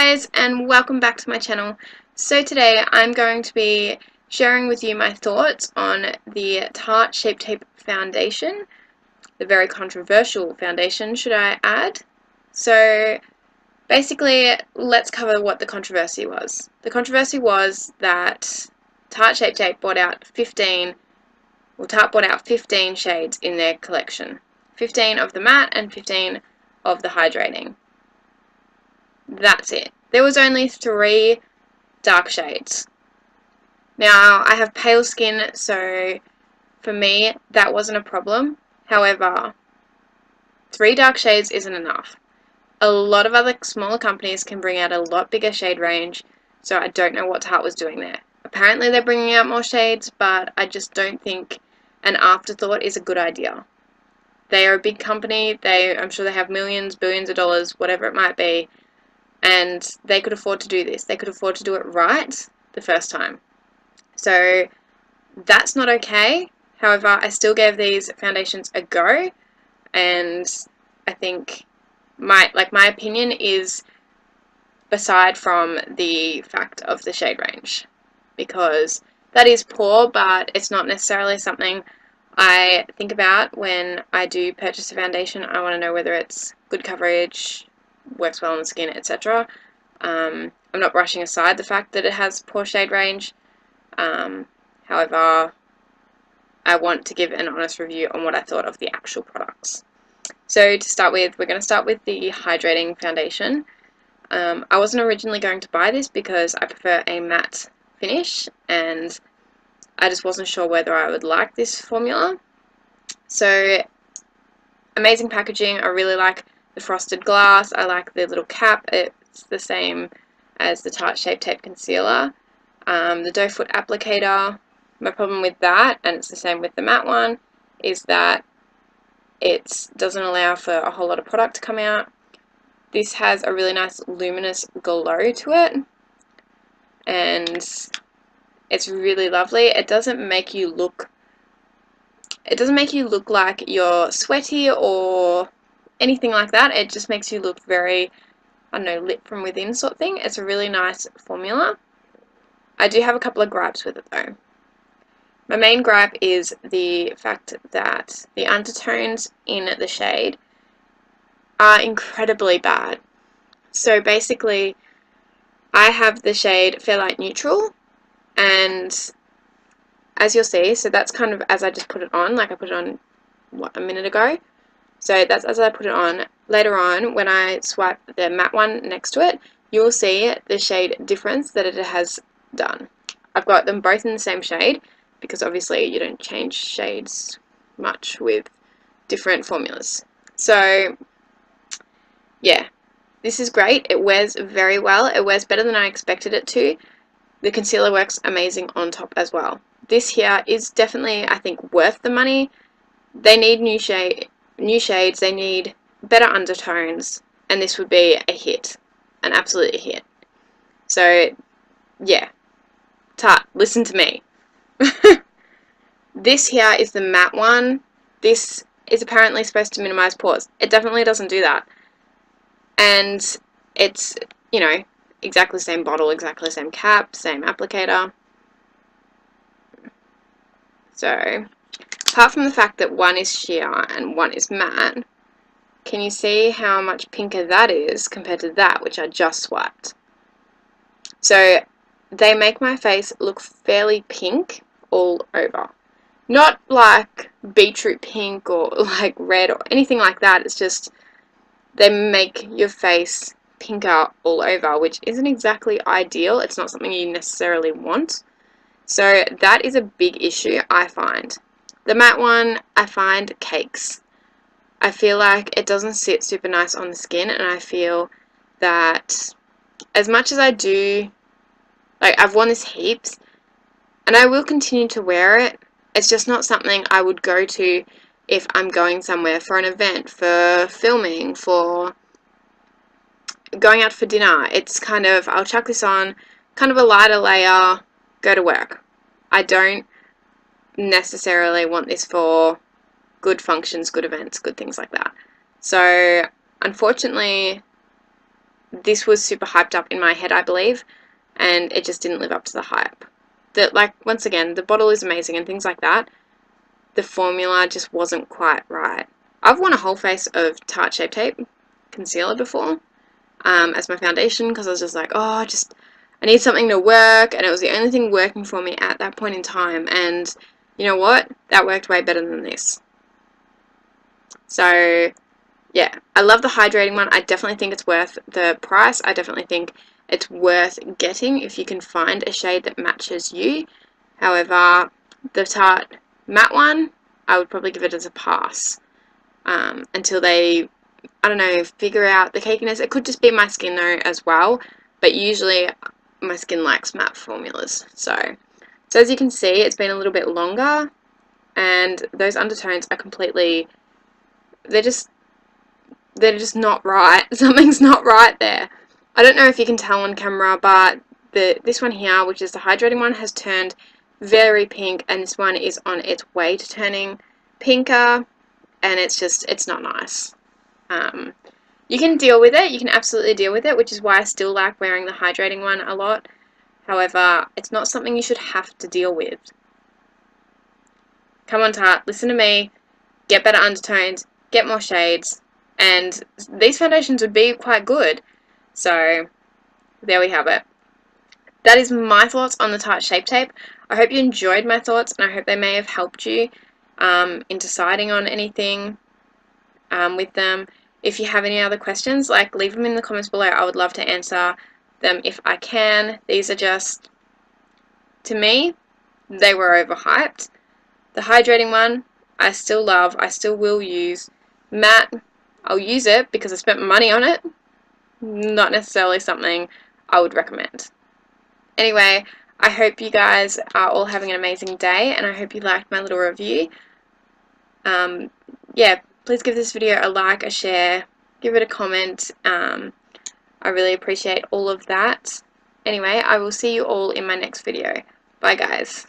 guys, and welcome back to my channel. So today I'm going to be sharing with you my thoughts on the Tarte Shape Tape foundation, the very controversial foundation, should I add. So basically, let's cover what the controversy was. The controversy was that Tarte Shape Tape bought out 15 shades in their collection. 15 of the matte and 15 of the hydrating. That's it. There was only 3 dark shades. Now, I have pale skin, so for me, that wasn't a problem. However, 3 dark shades isn't enough. A lot of other smaller companies can bring out a lot bigger shade range, so I don't know what Tarte was doing there. Apparently, they're bringing out more shades, but I just don't think an afterthought is a good idea. They are a big company. I'm sure they have millions, billions of dollars, whatever it might be. And they could afford to do this. They could afford to do it right the first time. So that's not okay. However, I still gave these foundations a go, and I think my opinion is aside from the fact of the shade range, because that is poor, but it's not necessarily something I think about when I do purchase a foundation. I want to know whether it's good coverage, works well on the skin, etc. I'm not brushing aside the fact that it has poor shade range. However, I want to give an honest review on what I thought of the actual products. So to start with, we're going to start with the hydrating foundation. I wasn't originally going to buy this because I prefer a matte finish, and I just wasn't sure whether I would like this formula. So, amazing packaging. I really like the frosted glass. I like the little cap. It's the same as the Tarte Shape Tape concealer. The doe foot applicator. My problem with that, and it's the same with the matte one, is that it doesn't allow for a whole lot of product to come out. This has a really nice luminous glow to it, and it's really lovely. It doesn't make you look like you're sweaty or anything like that. It just makes you look very, I don't know, lit from within sort of thing. It's a really nice formula. I do have a couple of gripes with it though. My main gripe is the fact that the undertones in the shade are incredibly bad. So basically, I have the shade Fair Light Neutral, and as you'll see, so that's kind of as I just put it on, like I put it on, a minute ago. So that's as I put it on. Later on, when I swipe the matte one next to it, you will see the shade difference that it has done. I've got them both in the same shade, because obviously you don't change shades much with different formulas. So yeah, this is great. It wears very well. It wears better than I expected it to. The concealer works amazing on top as well. This here is definitely, I think, worth the money. They need new shades, they need better undertones, and this would be a hit, an absolute hit. So yeah, Tarte, listen to me. This here is the matte one. This is apparently supposed to minimize pores. It definitely doesn't do that. And it's, you know, exactly the same bottle, exactly the same cap, same applicator. So, apart from the fact that one is sheer and one is matte, can you see how much pinker that is compared to that, which I just swiped? So, they make my face look fairly pink all over. Not like beetroot pink or like red or anything like that. It's just they make your face pinker all over, which isn't exactly ideal. It's not something you necessarily want. So that is a big issue, I find. The matte one, I find cakes. I feel like it doesn't sit super nice on the skin, and I feel that as much as I do, like, I've worn this heaps, and I will continue to wear it. It's just not something I would go to if I'm going somewhere for an event, for filming, for going out for dinner. It's kind of, I'll chuck this on, kind of a lighter layer, go to work. I don't necessarily want this for good functions, good events, good things like that. So, unfortunately, this was super hyped up in my head, I believe, and it just didn't live up to the hype. That, like, once again, the bottle is amazing and things like that. The formula just wasn't quite right. I've worn a whole face of Tarte Shape Tape concealer before as my foundation, because I was just like, oh, I need something to work, and it was the only thing working for me at that point in time, and you know what? That worked way better than this. So yeah, I love the hydrating one. I definitely think it's worth the price. I definitely think it's worth getting if you can find a shade that matches you. However, the Tarte matte one, I would probably give it as a pass until they, I don't know, figure out the cakiness. It could just be my skin though as well, but usually my skin likes matte formulas. So as you can see, it's been a little bit longer, and those undertones are completely, they're just not right. Something's not right there. I don't know if you can tell on camera, but this one here, which is the hydrating one, has turned very pink, and this one is on its way to turning pinker, and it's not nice. You can deal with it. You can absolutely deal with it, which is why I still like wearing the hydrating one a lot. However, it's not something you should have to deal with. Come on, Tarte, listen to me. Get better undertones, get more shades, and these foundations would be quite good. So there we have it. That is my thoughts on the Tarte Shape Tape. I hope you enjoyed my thoughts, and I hope they may have helped you in deciding on anything with them. If you have any other questions, like, leave them in the comments below. I would love to answer them if I can. These are just, to me, they were overhyped. The hydrating one, I still love, I still will use. Matte, I'll use it because I spent money on it. Not necessarily something I would recommend. Anyway, I hope you guys are all having an amazing day, and I hope you liked my little review. Yeah, please give this video a like, a share, give it a comment. I really appreciate all of that. Anyway, I will see you all in my next video. Bye, guys.